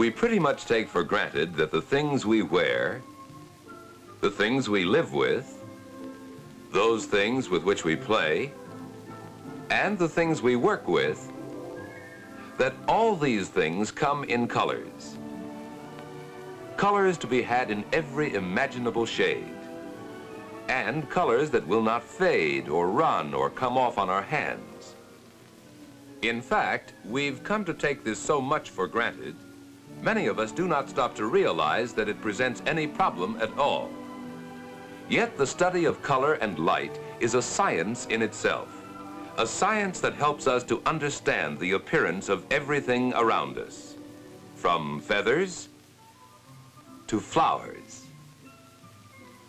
We pretty much take for granted that the things we wear, the things we live with, those things with which we play, and the things we work with, that all these things come in colors. Colors to be had in every imaginable shade, and colors that will not fade or run or come off on our hands. In fact, we've come to take this so much for granted, many of us do not stop to realize that it presents any problem at all. Yet the study of color and light is a science in itself, a science that helps us to understand the appearance of everything around us, from feathers to flowers,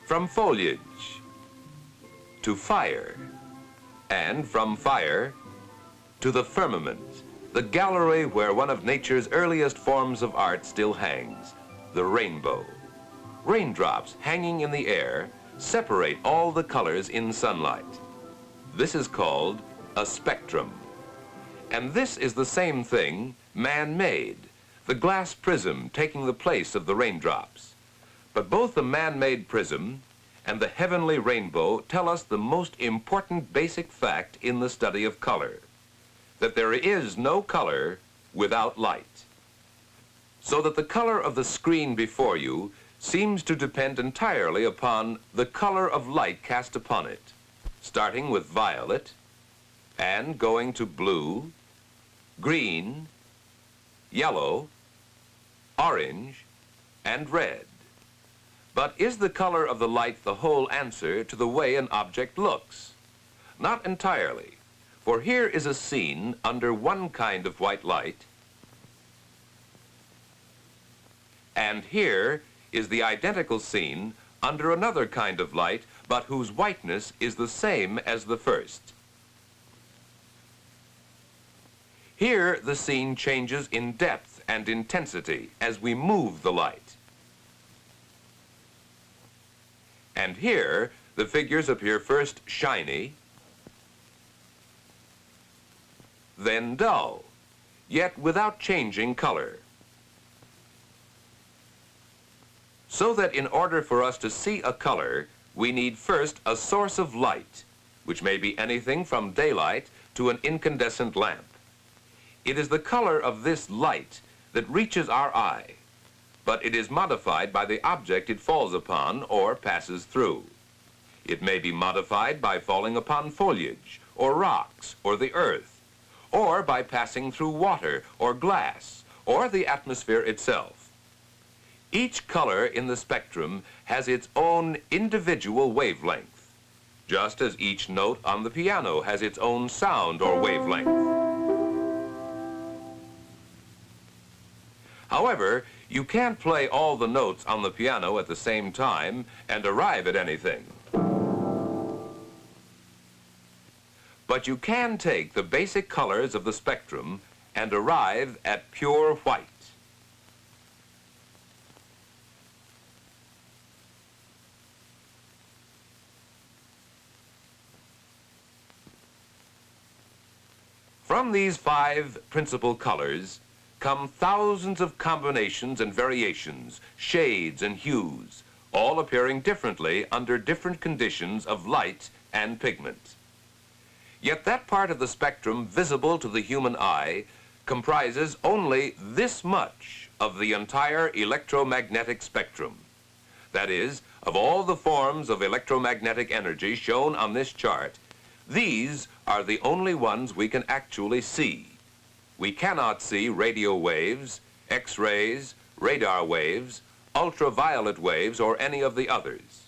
from foliage to fire, and from fire to the firmament, the gallery where one of nature's earliest forms of art still hangs, the rainbow. Raindrops hanging in the air separate all the colors in sunlight. This is called a spectrum. And this is the same thing man-made, the glass prism taking the place of the raindrops. But both the man-made prism and the heavenly rainbow tell us the most important basic fact in the study of color, that there is no color without light. So that the color of the screen before you seems to depend entirely upon the color of light cast upon it, starting with violet and going to blue, green, yellow, orange, and red. But is the color of the light the whole answer to the way an object looks? Not entirely, for here is a scene under one kind of white light, and here is the identical scene under another kind of light, but whose whiteness is the same as the first. Here the scene changes in depth and intensity as we move the light. And here the figures appear first shiny, then dull, yet without changing color. So that in order for us to see a color, we need first a source of light, which may be anything from daylight to an incandescent lamp. It is the color of this light that reaches our eye, but it is modified by the object it falls upon or passes through. It may be modified by falling upon foliage, or rocks, or the earth, or by passing through water, or glass, or the atmosphere itself. Each color in the spectrum has its own individual wavelength, just as each note on the piano has its own sound or wavelength. However, you can't play all the notes on the piano at the same time and arrive at anything. But you can take the basic colors of the spectrum and arrive at pure white. From these 5 principal colors come thousands of combinations and variations, shades and hues, all appearing differently under different conditions of light and pigment. Yet that part of the spectrum visible to the human eye comprises only this much of the entire electromagnetic spectrum. That is, of all the forms of electromagnetic energy shown on this chart, these are the only ones we can actually see. We cannot see radio waves, X-rays, radar waves, ultraviolet waves, or any of the others.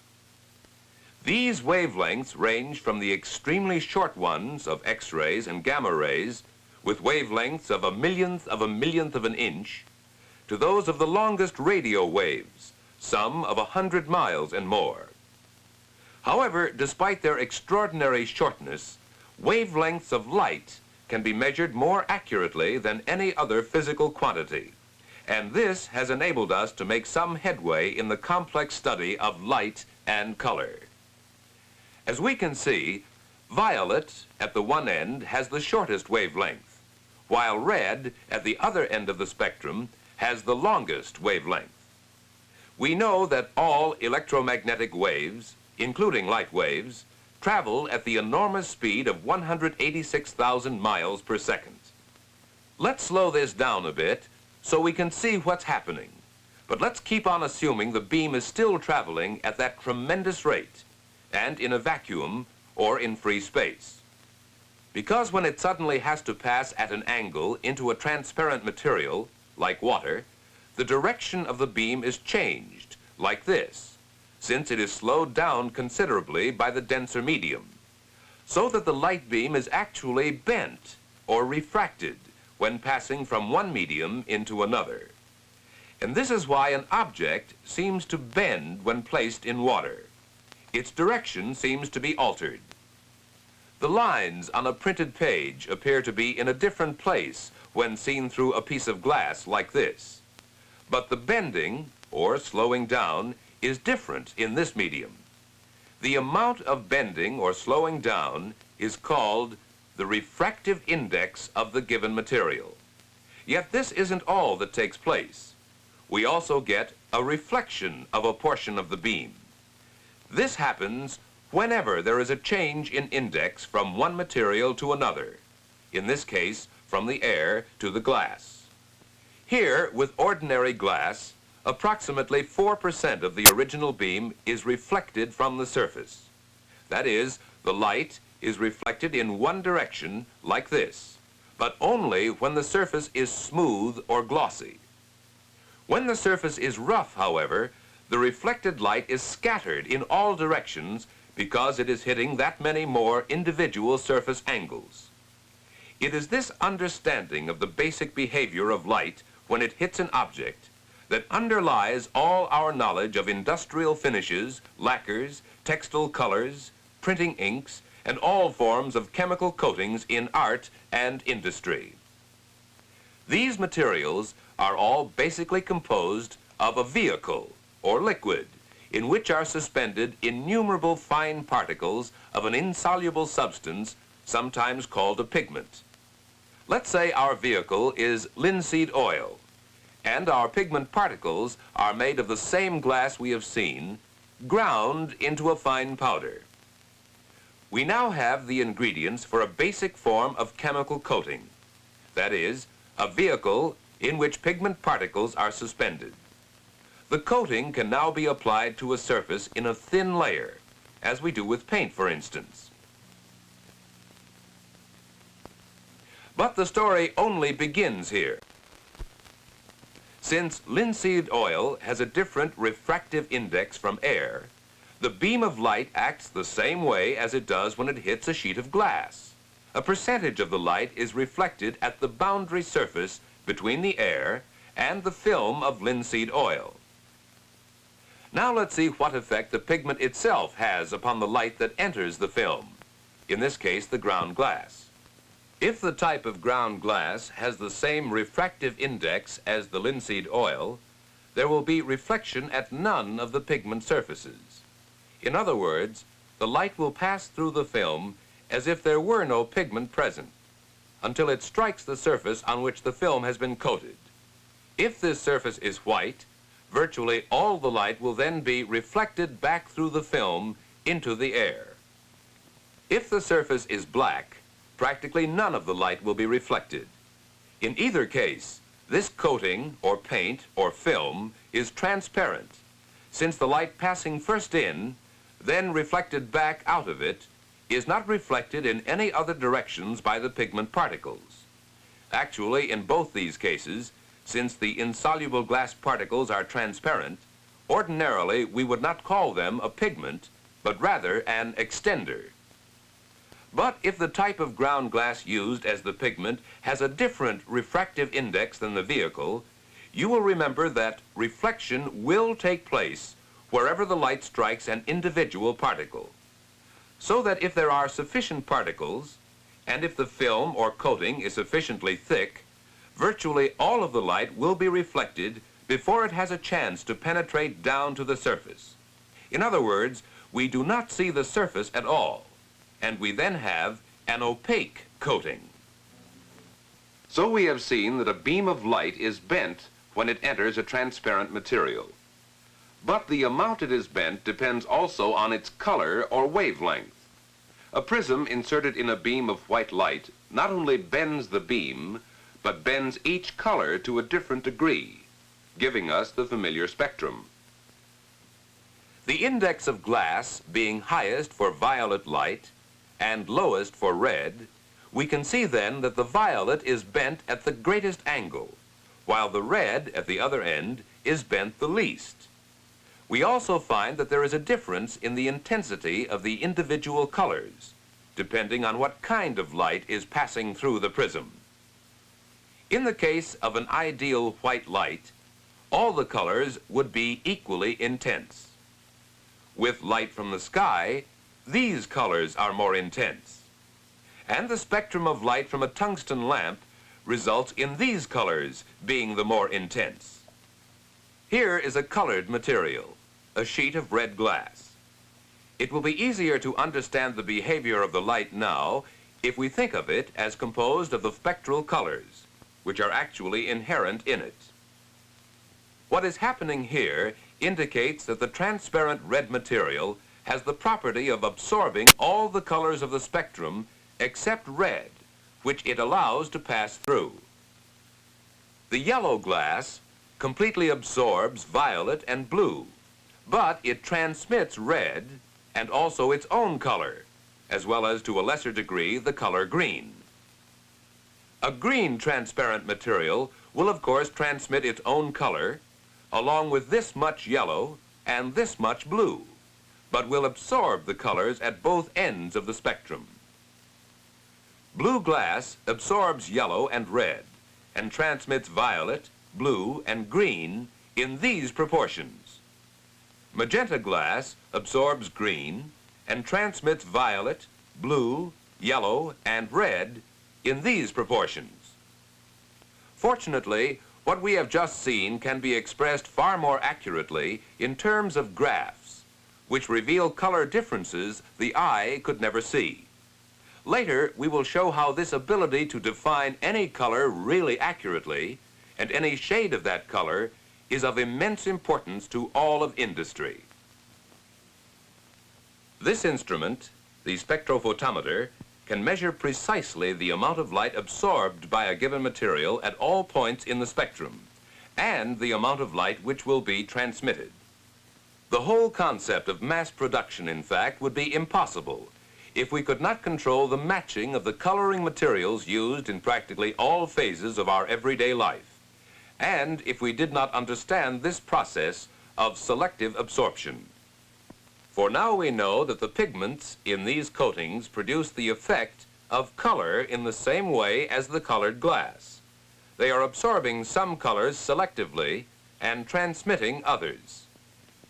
These wavelengths range from the extremely short ones of X-rays and gamma rays, with wavelengths of a millionth of an inch, to those of the longest radio waves, some of 100 miles and more. However, despite their extraordinary shortness, wavelengths of light can be measured more accurately than any other physical quantity, and this has enabled us to make some headway in the complex study of light and color. As we can see, violet at the one end has the shortest wavelength, while red at the other end of the spectrum has the longest wavelength. We know that all electromagnetic waves, including light waves, travel at the enormous speed of 186,000 miles per second. Let's slow this down a bit so we can see what's happening. But let's keep on assuming the beam is still traveling at that tremendous rate, and in a vacuum or in free space. Because when it suddenly has to pass at an angle into a transparent material, like water, the direction of the beam is changed, like this, since it is slowed down considerably by the denser medium, so that the light beam is actually bent or refracted when passing from one medium into another. And this is why an object seems to bend when placed in water. Its direction seems to be altered. The lines on a printed page appear to be in a different place when seen through a piece of glass like this. But the bending, or slowing down, is different in this medium. The amount of bending or slowing down is called the refractive index of the given material. Yet this isn't all that takes place. We also get a reflection of a portion of the beam. This happens whenever there is a change in index from one material to another, in this case, from the air to the glass. Here, with ordinary glass, approximately 4% of the original beam is reflected from the surface. That is, the light is reflected in one direction, like this, but only when the surface is smooth or glossy. When the surface is rough, however, the reflected light is scattered in all directions because it is hitting that many more individual surface angles. It is this understanding of the basic behavior of light when it hits an object that underlies all our knowledge of industrial finishes, lacquers, textile colors, printing inks, and all forms of chemical coatings in art and industry. These materials are all basically composed of a vehicle, or liquid, in which are suspended innumerable fine particles of an insoluble substance, sometimes called a pigment. Let's say our vehicle is linseed oil, and our pigment particles are made of the same glass we have seen, ground into a fine powder. We now have the ingredients for a basic form of chemical coating, that is, a vehicle in which pigment particles are suspended. The coating can now be applied to a surface in a thin layer, as we do with paint, for instance. But the story only begins here. Since linseed oil has a different refractive index from air, the beam of light acts the same way as it does when it hits a sheet of glass. A percentage of the light is reflected at the boundary surface between the air and the film of linseed oil. Now let's see what effect the pigment itself has upon the light that enters the film, in this case the ground glass. If the type of ground glass has the same refractive index as the linseed oil, there will be reflection at none of the pigment surfaces. In other words, the light will pass through the film as if there were no pigment present, until it strikes the surface on which the film has been coated. If this surface is white, virtually all the light will then be reflected back through the film into the air. If the surface is black, practically none of the light will be reflected. In either case, this coating, or paint, or film is transparent, since the light passing first in, then reflected back out of it, is not reflected in any other directions by the pigment particles. Actually, in both these cases, since the insoluble glass particles are transparent, ordinarily we would not call them a pigment, but rather an extender. But if the type of ground glass used as the pigment has a different refractive index than the vehicle, you will remember that reflection will take place wherever the light strikes an individual particle. So that if there are sufficient particles, and if the film or coating is sufficiently thick, virtually all of the light will be reflected before it has a chance to penetrate down to the surface. In other words, we do not see the surface at all, and we then have an opaque coating. So we have seen that a beam of light is bent when it enters a transparent material. But the amount it is bent depends also on its color or wavelength. A prism inserted in a beam of white light not only bends the beam, but bends each color to a different degree, giving us the familiar spectrum. The index of glass being highest for violet light and lowest for red, we can see then that the violet is bent at the greatest angle, while the red at the other end is bent the least. We also find that there is a difference in the intensity of the individual colors, depending on what kind of light is passing through the prism. In the case of an ideal white light, all the colors would be equally intense. With light from the sky, these colors are more intense. And the spectrum of light from a tungsten lamp results in these colors being the more intense. Here is a colored material, a sheet of red glass. It will be easier to understand the behavior of the light now if we think of it as composed of the spectral colors, which are actually inherent in it. What is happening here indicates that the transparent red material has the property of absorbing all the colors of the spectrum except red, which it allows to pass through. The yellow glass completely absorbs violet and blue, but it transmits red and also its own color, as well as to a lesser degree the color green. A green transparent material will of course transmit its own color, along with this much yellow and this much blue, but will absorb the colors at both ends of the spectrum. Blue glass absorbs yellow and red and transmits violet, blue, and green in these proportions. Magenta glass absorbs green and transmits violet, blue, yellow, and red in these proportions. Fortunately, what we have just seen can be expressed far more accurately in terms of graphs, which reveal color differences the eye could never see. Later, we will show how this ability to define any color really accurately and any shade of that color is of immense importance to all of industry. This instrument, the spectrophotometer, can measure precisely the amount of light absorbed by a given material at all points in the spectrum, and the amount of light which will be transmitted. The whole concept of mass production, in fact, would be impossible if we could not control the matching of the coloring materials used in practically all phases of our everyday life, and if we did not understand this process of selective absorption. For now we know that the pigments in these coatings produce the effect of color in the same way as the colored glass. They are absorbing some colors selectively and transmitting others.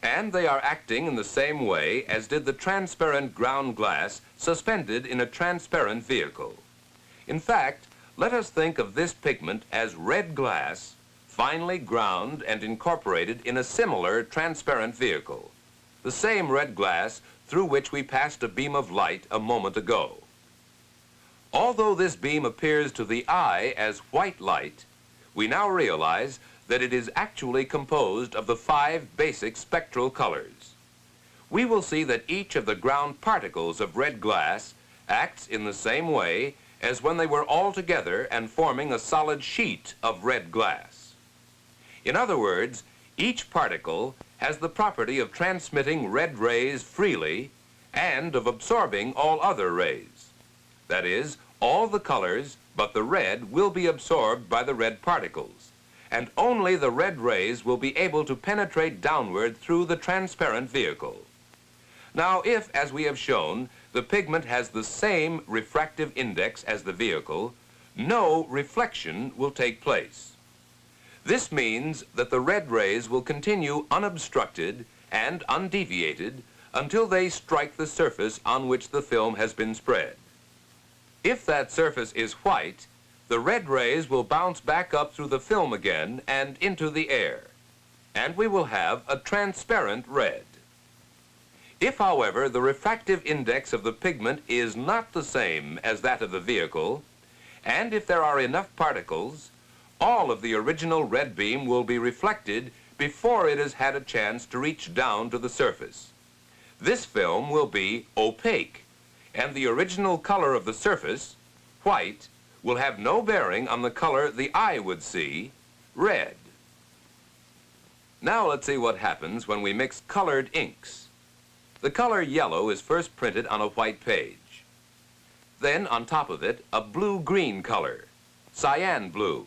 And they are acting in the same way as did the transparent ground glass suspended in a transparent vehicle. In fact, let us think of this pigment as red glass, finely ground and incorporated in a similar transparent vehicle, the same red glass through which we passed a beam of light a moment ago. Although this beam appears to the eye as white light, we now realize that it is actually composed of the 5 basic spectral colors. We will see that each of the ground particles of red glass acts in the same way as when they were all together and forming a solid sheet of red glass. In other words, each particle has the property of transmitting red rays freely and of absorbing all other rays. That is, all the colors but the red will be absorbed by the red particles, and only the red rays will be able to penetrate downward through the transparent vehicle. Now, if, as we have shown, the pigment has the same refractive index as the vehicle, no reflection will take place. This means that the red rays will continue unobstructed and undeviated until they strike the surface on which the film has been spread. If that surface is white, the red rays will bounce back up through the film again and into the air, and we will have a transparent red. If, however, the refractive index of the pigment is not the same as that of the vehicle, and if there are enough particles, all of the original red beam will be reflected before it has had a chance to reach down to the surface. This film will be opaque, and the original color of the surface, white, will have no bearing on the color the eye would see, red. Now let's see what happens when we mix colored inks. The color yellow is first printed on a white page. Then on top of it, a blue-green color, cyan blue.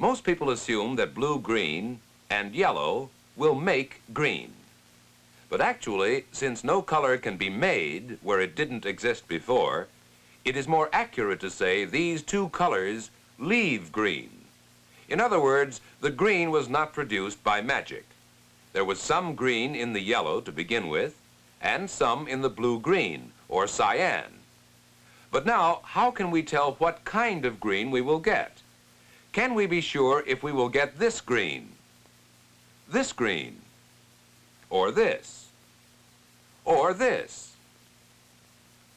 Most people assume that blue-green and yellow will make green. But actually, since no color can be made where it didn't exist before, it is more accurate to say these two colors leave green. In other words, the green was not produced by magic. There was some green in the yellow to begin with, and some in the blue-green, or cyan. But now, how can we tell what kind of green we will get? Can we be sure if we will get this green, or this, or this,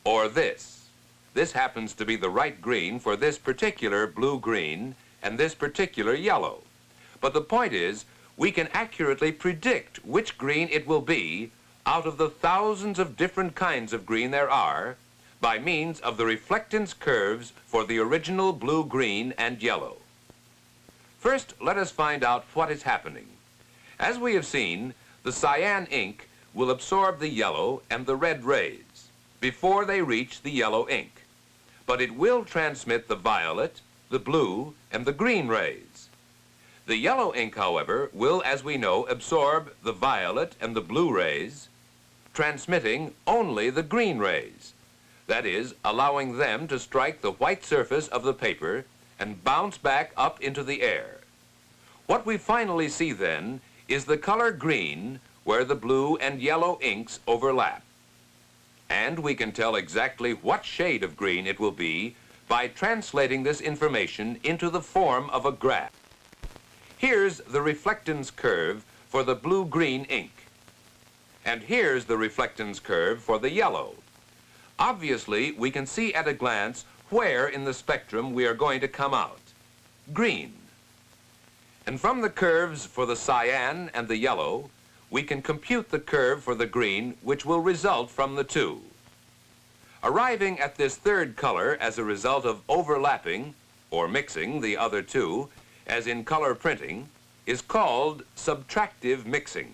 or this? This happens to be the right green for this particular blue-green and this particular yellow. But the point is, we can accurately predict which green it will be out of the thousands of different kinds of green there are by means of the reflectance curves for the original blue, green, and yellow. First, let us find out what is happening. As we have seen, the cyan ink will absorb the yellow and the red rays before they reach the yellow ink, but it will transmit the violet, the blue, and the green rays. The yellow ink, however, will, as we know, absorb the violet and the blue rays, transmitting only the green rays, that is, allowing them to strike the white surface of the paper and bounce back up into the air. What we finally see then is the color green where the blue and yellow inks overlap. And we can tell exactly what shade of green it will be by translating this information into the form of a graph. Here's the reflectance curve for the blue-green ink. And here's the reflectance curve for the yellow. Obviously, we can see at a glance where in the spectrum we are going to come out. Green. And from the curves for the cyan and the yellow, we can compute the curve for the green, which will result from the two. Arriving at this third color as a result of overlapping, or mixing the other two, as in color printing, is called subtractive mixing,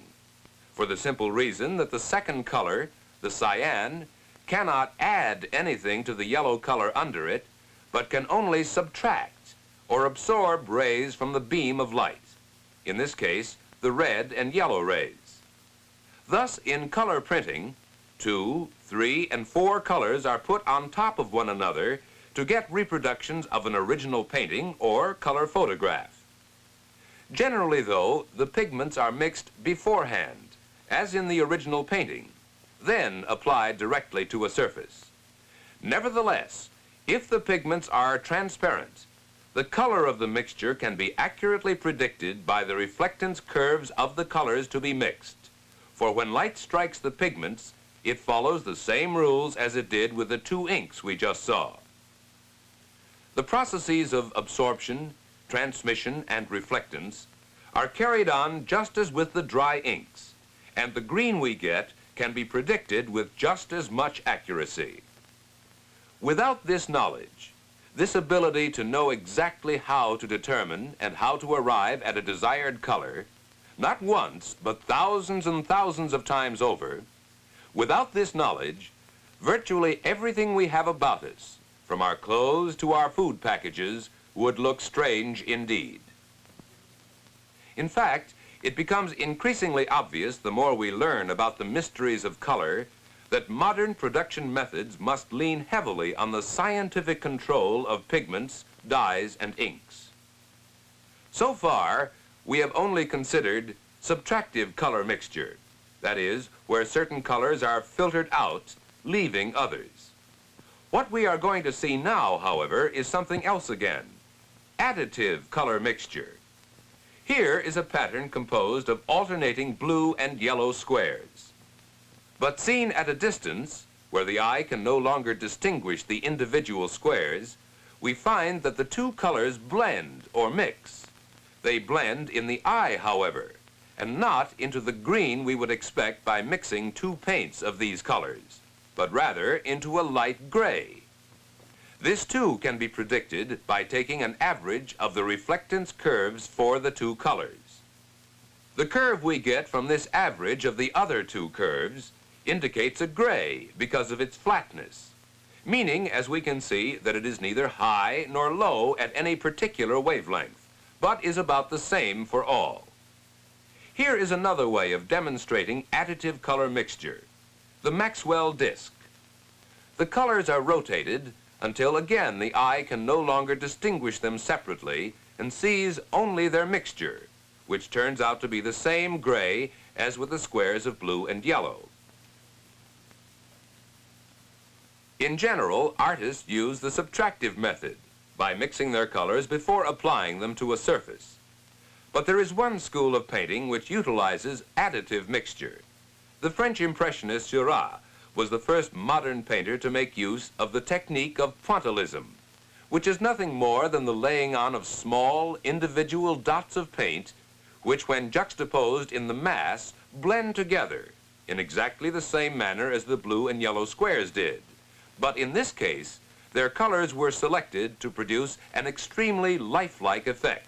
for the simple reason that the second color, the cyan, cannot add anything to the yellow color under it, but can only subtract or absorb rays from the beam of light, in this case, the red and yellow rays. Thus, in color printing, 2, 3, and 4 colors are put on top of one another to get reproductions of an original painting or color photograph. Generally, though, the pigments are mixed beforehand, as in the original painting, then applied directly to a surface. Nevertheless, if the pigments are transparent, the color of the mixture can be accurately predicted by the reflectance curves of the colors to be mixed, for when light strikes the pigments, it follows the same rules as it did with the two inks we just saw. The processes of absorption, transmission, and reflectance are carried on just as with the dry inks, and the green we get can be predicted with just as much accuracy. Without this knowledge, this ability to know exactly how to determine and how to arrive at a desired color, not once, but thousands and thousands of times over, without this knowledge, virtually everything we have about us, from our clothes to our food packages, would look strange indeed. In fact, it becomes increasingly obvious the more we learn about the mysteries of color that modern production methods must lean heavily on the scientific control of pigments, dyes, and inks. So far, we have only considered subtractive color mixture, that is, where certain colors are filtered out, leaving others. What we are going to see now, however, is something else again, additive color mixture. Here is a pattern composed of alternating blue and yellow squares. But seen at a distance, where the eye can no longer distinguish the individual squares, we find that the two colors blend or mix. They blend in the eye, however, and not into the green we would expect by mixing two paints of these colors, but rather into a light gray. This too can be predicted by taking an average of the reflectance curves for the two colors. The curve we get from this average of the other two curves indicates a gray because of its flatness, meaning, as we can see, that it is neither high nor low at any particular wavelength, but is about the same for all. Here is another way of demonstrating additive color mixture, the Maxwell disc. The colors are rotated until again the eye can no longer distinguish them separately and sees only their mixture, which turns out to be the same gray as with the squares of blue and yellow. In general, artists use the subtractive method by mixing their colors before applying them to a surface. But there is one school of painting which utilizes additive mixture. The French impressionist Seurat was the first modern painter to make use of the technique of pointillism, which is nothing more than the laying on of small, individual dots of paint, which, when juxtaposed in the mass, blend together in exactly the same manner as the blue and yellow squares did. But in this case, their colors were selected to produce an extremely lifelike effect.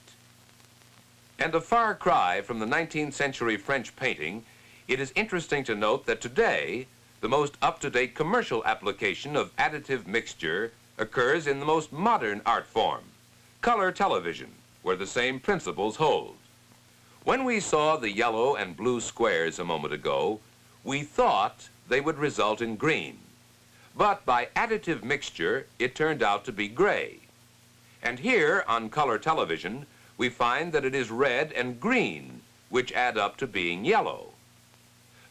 And a far cry from the 19th century French painting, it is interesting to note that today, the most up-to-date commercial application of additive mixture occurs in the most modern art form, color television, where the same principles hold. When we saw the yellow and blue squares a moment ago, we thought they would result in green. But by additive mixture, it turned out to be gray. And here, on color television, we find that it is red and green, which add up to being yellow.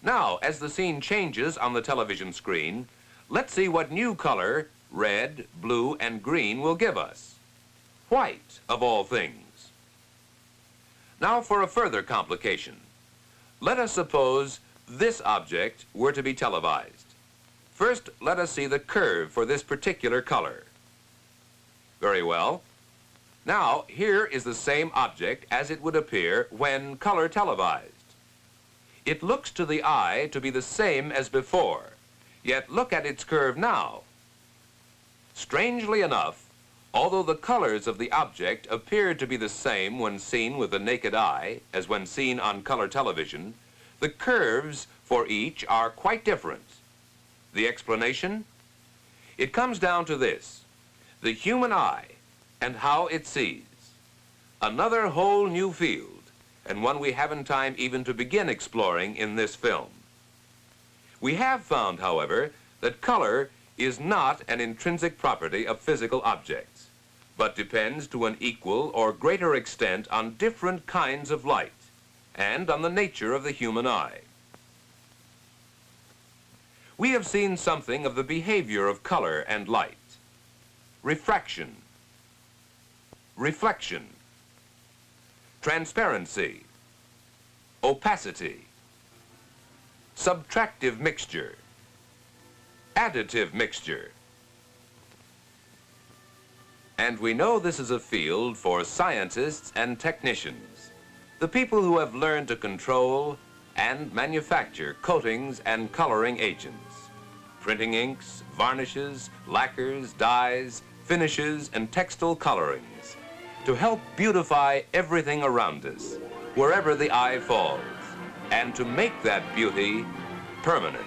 Now, as the scene changes on the television screen, let's see what new color red, blue, and green will give us. White, of all things. Now for a further complication. Let us suppose this object were to be televised. First, let us see the curve for this particular color. Very well. Now, here is the same object as it would appear when color televised. It looks to the eye to be the same as before, yet look at its curve now. Strangely enough, although the colors of the object appear to be the same when seen with the naked eye as when seen on color television, the curves for each are quite different. The explanation? It comes down to this: the human eye and how it sees. Another whole new field, and one we haven't time even to begin exploring in this film. We have found, however, that color is not an intrinsic property of physical objects, but depends to an equal or greater extent on different kinds of light and on the nature of the human eye. We have seen something of the behavior of color and light. Refraction, reflection, transparency, opacity, subtractive mixture, additive mixture. And we know this is a field for scientists and technicians, the people who have learned to control and manufacture coatings and coloring agents, printing inks, varnishes, lacquers, dyes, finishes, and textile colorings, to help beautify everything around us, wherever the eye falls, and to make that beauty permanent.